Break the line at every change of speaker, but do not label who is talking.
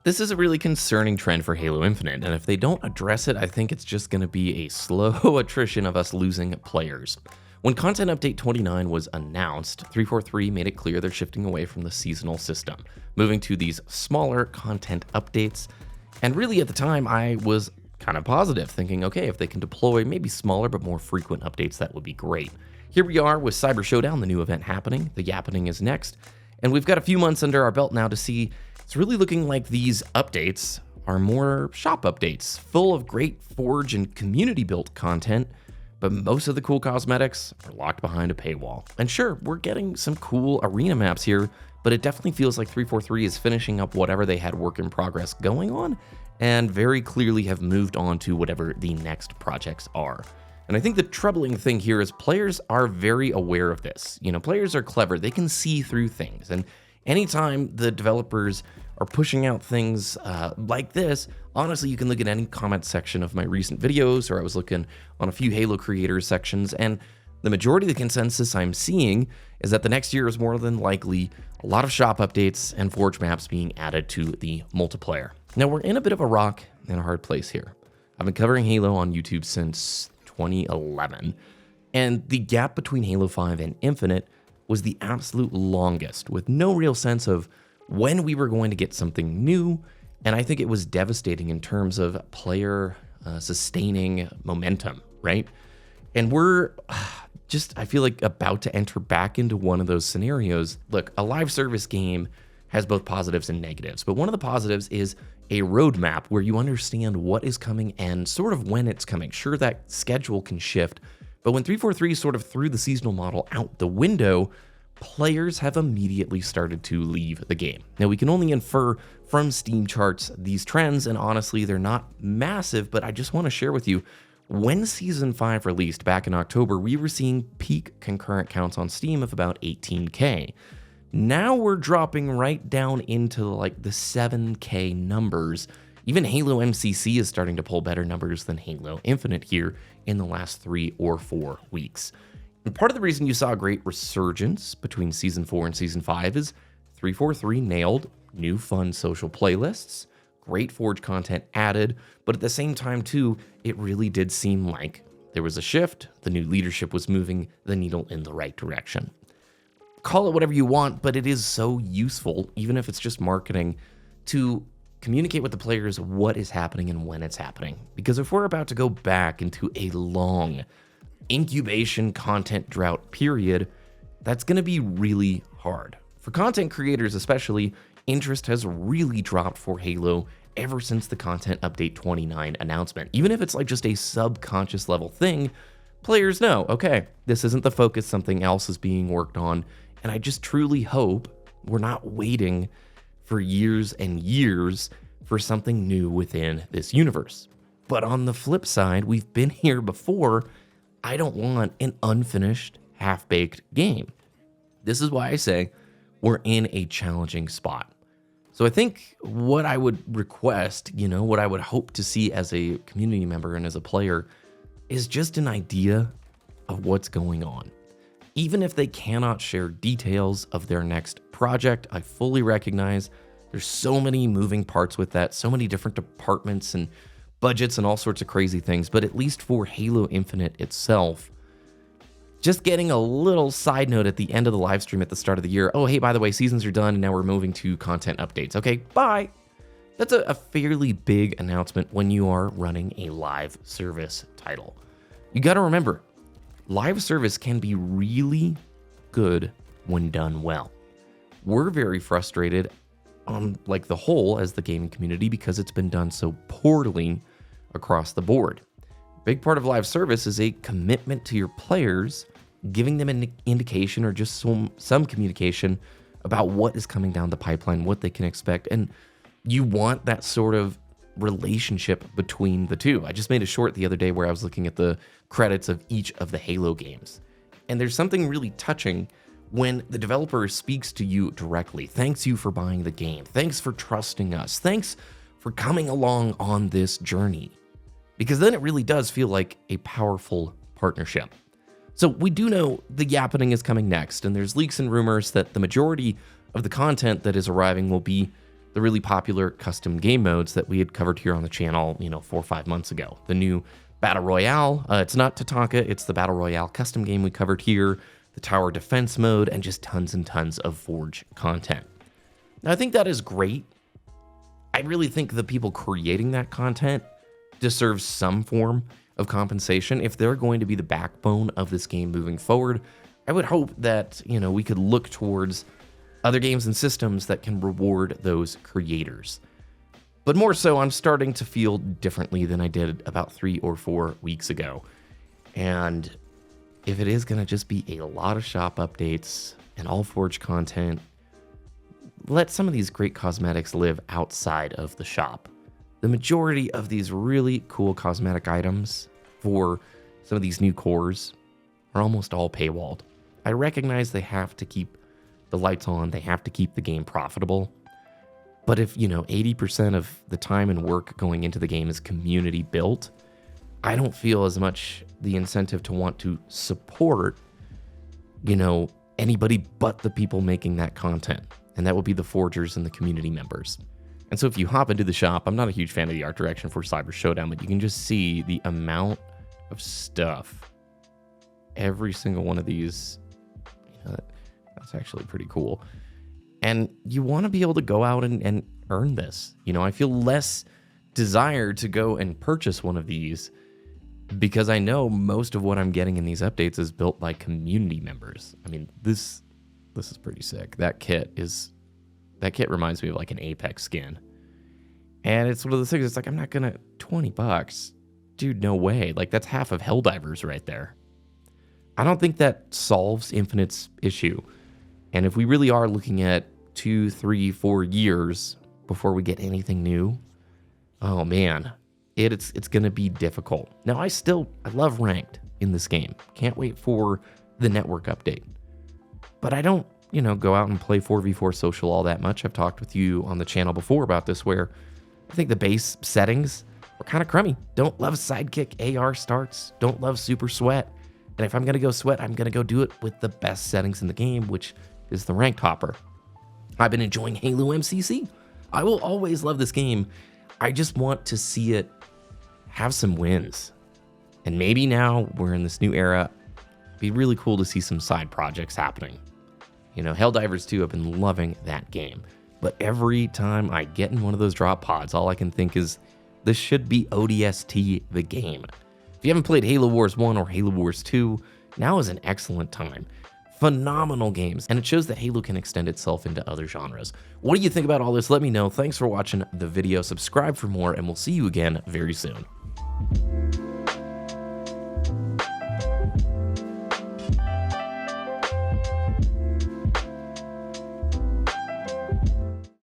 This is a really concerning trend for Halo Infinite, and if they don't address it, I think it's just going to be a slow attrition of us losing players. When Content Update 29 was announced, 343 made it clear they're shifting away from the seasonal system, moving to these smaller content updates. And really at the time, I was kind of positive, thinking, okay, if they can deploy maybe smaller but more frequent updates, that would be great. Here we are with Cyber Showdown, the new event happening. The Yappening is next, and we've got a few months under our belt now to see. It's really looking like these updates are more shop updates, full of great Forge and community-built content, but most of the cool cosmetics are locked behind a paywall. And sure, we're getting some cool arena maps here, but it definitely feels like 343 is finishing up whatever they had work in progress going on, and very clearly have moved on to whatever the next projects are. And I think the troubling thing here is players are very aware of this. Players are clever, they can see through things, and anytime the developers are pushing out things like this, honestly, you can look at any comment section of my recent videos, or I was looking on a few Halo creators sections, and the majority of the consensus I'm seeing is that the next year is more than likely a lot of shop updates and Forge maps being added to the multiplayer. Now, we're in a bit of a rock and a hard place here. I've been covering Halo on YouTube since 2011, and the gap between Halo 5 and Infinite was the absolute longest, with no real sense of when we were going to get something new, and I think it was devastating in terms of player sustaining momentum, right? And we're I feel like about to enter back into one of those scenarios. Look, a live service game has both positives and negatives, but one of the positives is a roadmap where you understand what is coming and sort of when it's coming. Sure, that schedule can shift, but when 343 sort of threw the seasonal model out the window, players have immediately started to leave the game. Now, we can only infer from Steam charts these trends, and honestly, they're not massive, but I just want to share with you, when Season 5 released back in October, we were seeing peak concurrent counts on Steam of about 18K. Now we're dropping right down into like the 7K numbers. Even Halo MCC is starting to pull better numbers than Halo Infinite here in the last 3 or 4 weeks. And part of the reason you saw a great resurgence between Season 4 and Season 5 is 343 nailed new fun social playlists, great Forge content added, but at the same time too, it really did seem like there was a shift, the new leadership was moving the needle in the right direction. Call it whatever you want, but it is so useful, even if it's just marketing, to communicate with the players what is happening and when it's happening. Because if we're about to go back into a long incubation content drought period, that's going to be really hard. For content creators especially, interest has really dropped for Halo ever since the Content Update 29 announcement. Even if it's like just a subconscious level thing, players know, okay, this isn't the focus, something else is being worked on, and I just truly hope we're not waiting for years and years for something new within this universe. But on the flip side, we've been here before. I don't want an unfinished, half-baked game. This is why I say we're in a challenging spot. So I think what I would request, what I would hope to see as a community member and as a player is just an idea of what's going on. Even if they cannot share details of their next project, I fully recognize there's so many moving parts with that, so many different departments and budgets and all sorts of crazy things, but at least for Halo Infinite itself, just getting a little side note at the end of the live stream at the start of the year, oh, hey, by the way, seasons are done and now we're moving to content updates. Okay, bye. That's a fairly big announcement when you are running a live service title. You got to remember, live service can be really good when done well. We're very frustrated on the whole as the gaming community because it's been done so poorly across the board. Big part of live service is a commitment to your players, giving them an indication or just some communication about what is coming down the pipeline, what they can expect, and you want that sort of relationship between the two. I just made a short the other day where I was looking at the credits of each of the Halo games, and there's something really touching when the developer speaks to you directly. Thanks you for buying the game. Thanks for trusting us. Thanks for coming along on this journey. Because then it really does feel like a powerful partnership. So we do know the Yappening is coming next, and there's leaks and rumors that the majority of the content that is arriving will be the really popular custom game modes that we had covered here on the channel, 4 or 5 months ago. The new Battle Royale, it's not Tatanka, it's the Battle Royale custom game we covered here, the Tower Defense mode, and just tons and tons of Forge content. Now, I think that is great. I really think the people creating that content deserve some form of compensation. If they're going to be the backbone of this game moving forward, I would hope that, we could look towards other games and systems that can reward those creators. But more so, I'm starting to feel differently than I did about 3 or 4 weeks ago. And if it is going to just be a lot of shop updates and all Forge content, let some of these great cosmetics live outside of the shop. The majority of these really cool cosmetic items for some of these new cores are almost all paywalled. I recognize they have to keep the lights on, they have to keep the game profitable. But if, 80% of the time and work going into the game is community built, I don't feel as much the incentive to want to support, anybody but the people making that content. And that would be the forgers and the community members. And so if you hop into the shop, I'm not a huge fan of the art direction for Cyber Showdown, but you can just see the amount of stuff. Every single one of these, that's actually pretty cool. And you want to be able to go out and earn this. I feel less desire to go and purchase one of these because I know most of what I'm getting in these updates is built by community members. I mean, this is pretty sick. That kit reminds me of like an Apex skin. And it's one of those things, it's like, I'm not gonna, $20. Dude, no way. Like, that's half of Helldivers right there. I don't think that solves Infinite's issue. And if we really are looking at 2, 3, 4 years before we get anything new, oh man, it's gonna be difficult. Now, I love ranked in this game. Can't wait for the network update. But I don't, go out and play 4v4 social all that much. I've talked with you on the channel before about this, where I think the base settings are kind of crummy. Don't love sidekick AR starts. Don't love super sweat. And if I'm going to go sweat, I'm going to go do it with the best settings in the game, which is the ranked hopper. I've been enjoying Halo MCC. I will always love this game. I just want to see it have some wins. And maybe now we're in this new era. It'd be really cool to see some side projects happening. Helldivers 2, I've been loving that game. But every time I get in one of those drop pods, all I can think is, this should be ODST the game. If you haven't played Halo Wars 1 or Halo Wars 2, now is an excellent time. Phenomenal games, and it shows that Halo can extend itself into other genres. What do you think about all this? Let me know. Thanks for watching the video. Subscribe for more, and we'll see you again very soon.